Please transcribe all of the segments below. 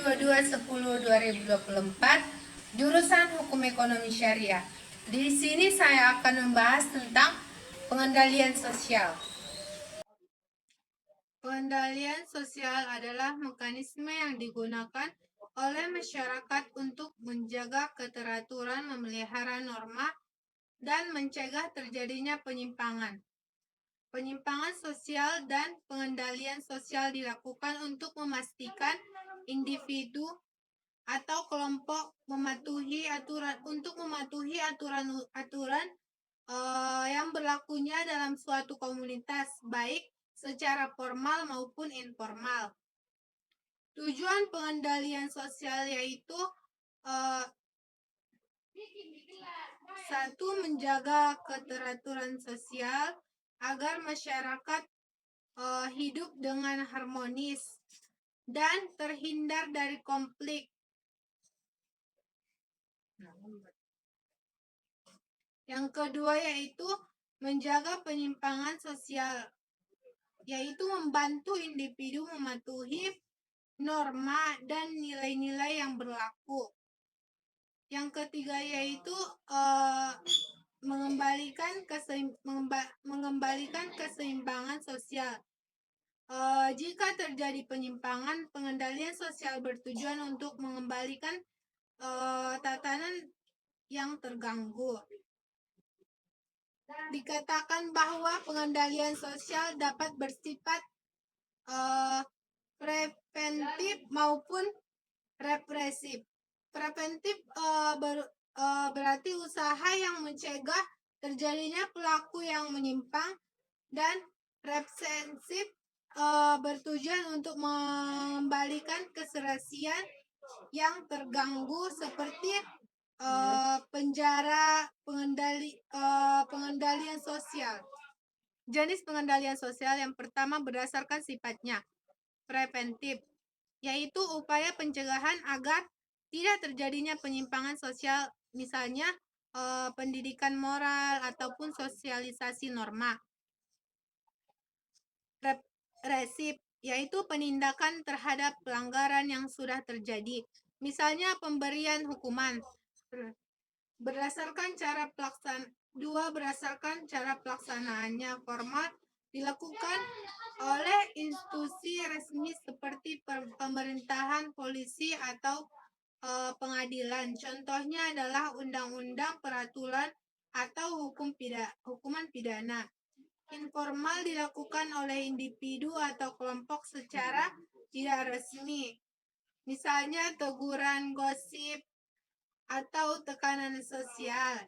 22/10/2024, jurusan Hukum Ekonomi Syariah. Di sini saya akan membahas tentang pengendalian sosial. Pengendalian sosial adalah mekanisme yang digunakan oleh masyarakat untuk menjaga keteraturan, memelihara norma, dan mencegah terjadinya penyimpangan. Penyimpangan sosial dan pengendalian sosial dilakukan untuk memastikan individu atau kelompok mematuhi aturan yang berlakunya dalam suatu komunitas, baik secara formal maupun informal. Tujuan pengendalian sosial yaitu satu, menjaga keteraturan sosial agar masyarakat hidup dengan harmonis dan terhindar dari konflik. Yang kedua yaitu menjaga penyimpangan sosial, yaitu membantu individu mematuhi norma dan nilai-nilai yang berlaku. Yang ketiga yaitu mengembalikan keseimbangan sosial. Jika terjadi penyimpangan, pengendalian sosial bertujuan untuk mengembalikan tatanan yang terganggu. Dikatakan bahwa pengendalian sosial dapat bersifat preventif maupun represif. Preventif berarti usaha yang mencegah terjadinya pelaku yang menyimpang, dan represif bertujuan untuk mengembalikan keserasian yang terganggu seperti penjara. Pengendalian sosial. Jenis pengendalian sosial yang pertama berdasarkan sifatnya preventif, yaitu upaya pencegahan agar tidak terjadinya penyimpangan sosial, misalnya pendidikan moral ataupun sosialisasi norma. Represif, yaitu penindakan terhadap pelanggaran yang sudah terjadi, misalnya pemberian hukuman. Berdasarkan cara pelaksanaannya formal dilakukan oleh institusi resmi seperti pemerintahan, polisi, atau pengadilan. Contohnya adalah undang-undang, peraturan, atau hukuman pidana. Informal dilakukan oleh individu atau kelompok secara tidak resmi, misalnya teguran, gosip, atau tekanan sosial.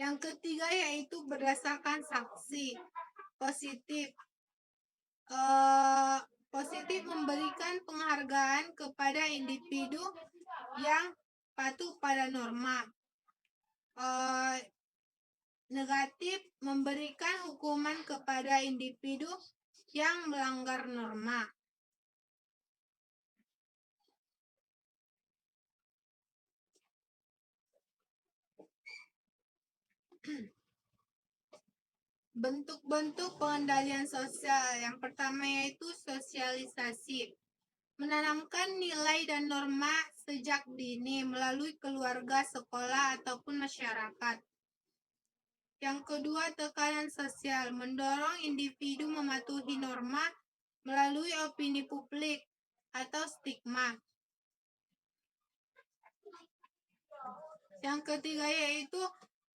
Yang ketiga yaitu berdasarkan sanksi positif. Positif memberikan penghargaan kepada individu yang patuh pada norma. Negatif memberikan hukuman kepada individu yang melanggar norma. Bentuk-bentuk pengendalian sosial. Yang pertama yaitu sosialisasi. Menanamkan nilai dan norma sejak dini melalui keluarga, sekolah, ataupun masyarakat. Yang kedua, tekanan sosial. Mendorong individu mematuhi norma melalui opini publik atau stigma. Yang ketiga yaitu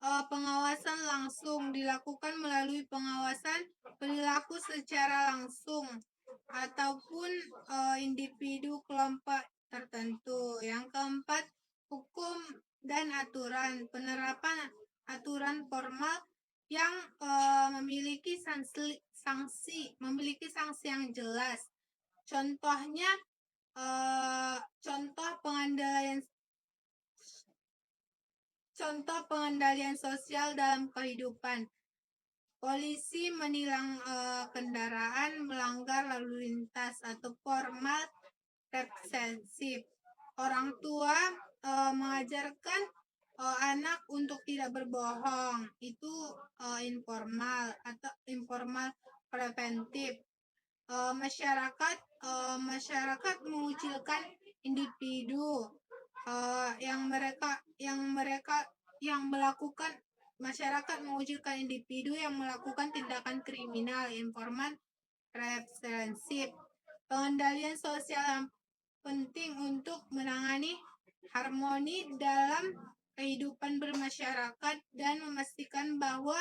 pengawasan langsung, dilakukan melalui pengawasan perilaku secara langsung ataupun individu kelompok tertentu. Yang keempat, hukum dan aturan. Penerapan aturan formal yang memiliki sanksi yang jelas. Contohnya contoh pengendalian sosial dalam kehidupan. Polisi menilang kendaraan melanggar lalu lintas, atau formal represif. Orang tua mengajarkan anak untuk tidak berbohong, itu informal atau informal preventif. Masyarakat masyarakat mengucilkan individu yang melakukan masyarakat mengucilkan individu yang melakukan tindakan kriminal, informan, represif. Pengendalian sosial yang penting untuk menangani harmoni dalam kehidupan bermasyarakat dan memastikan bahwa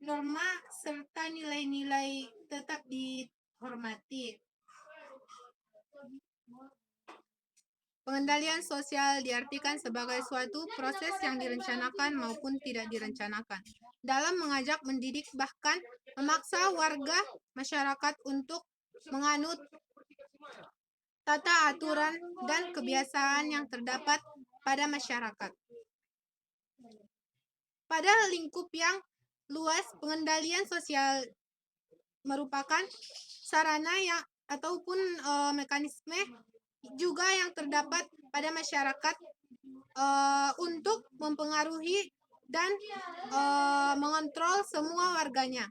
norma serta nilai-nilai tetap dihormati. Pengendalian sosial diartikan sebagai suatu proses yang direncanakan maupun tidak direncanakan dalam mengajak, mendidik, bahkan memaksa warga masyarakat untuk menganut tata aturan dan kebiasaan yang terdapat pada masyarakat. Pada lingkup yang luas, pengendalian sosial merupakan sarana yang ataupun mekanisme juga yang terdapat pada masyarakat untuk mempengaruhi dan mengontrol semua warganya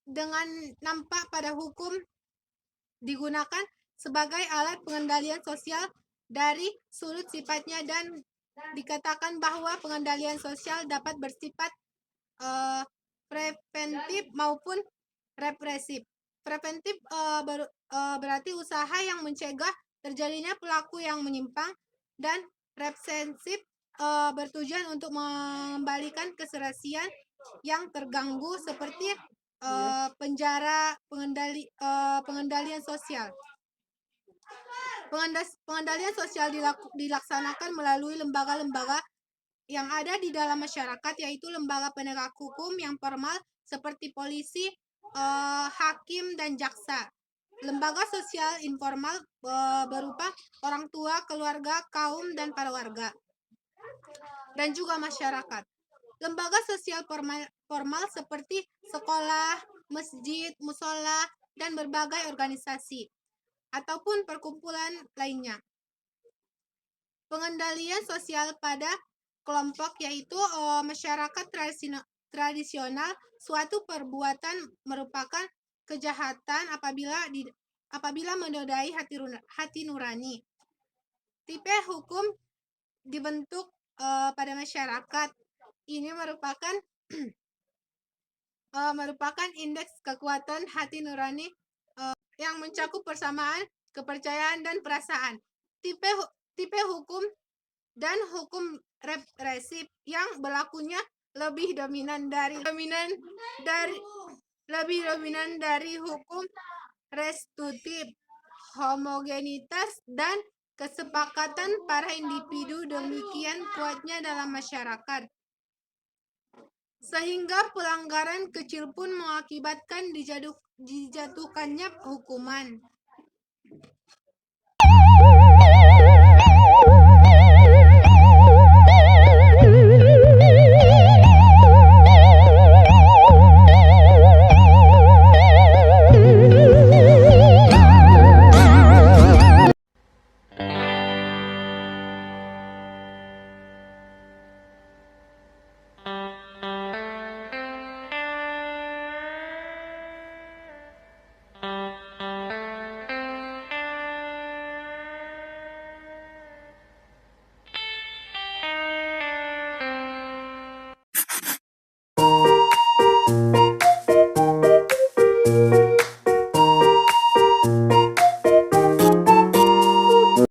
dengan nampak pada hukum digunakan sebagai alat pengendalian sosial dari sudut sifatnya, dan dikatakan bahwa pengendalian sosial dapat bersifat preventif maupun represif. Preventif berarti usaha yang mencegah terjadinya pelaku yang menyimpang, dan represif bertujuan untuk mengembalikan keserasian yang terganggu seperti penjara, pengendalian sosial. Pengendalian sosial dilaksanakan melalui lembaga-lembaga yang ada di dalam masyarakat, yaitu lembaga penegak hukum yang formal seperti polisi, hakim, dan jaksa. Lembaga sosial informal berupa orang tua, keluarga, kaum, dan para warga, dan juga masyarakat. Lembaga sosial formal seperti sekolah, masjid, musola, dan berbagai organisasi ataupun perkumpulan lainnya. Pengendalian sosial pada kelompok yaitu masyarakat tradisional. Suatu perbuatan merupakan kejahatan apabila menodai hati nurani. Tipe hukum dibentuk pada masyarakat. Ini merupakan indeks kekuatan hati nurani yang mencakup persamaan kepercayaan dan perasaan. Tipe hukum dan hukum represif yang berlakunya lebih dominan dari hukum restitutif, homogenitas, dan kesepakatan para individu demikian kuatnya dalam masyarakat, sehingga pelanggaran kecil pun mengakibatkan dijatuhkannya hukuman.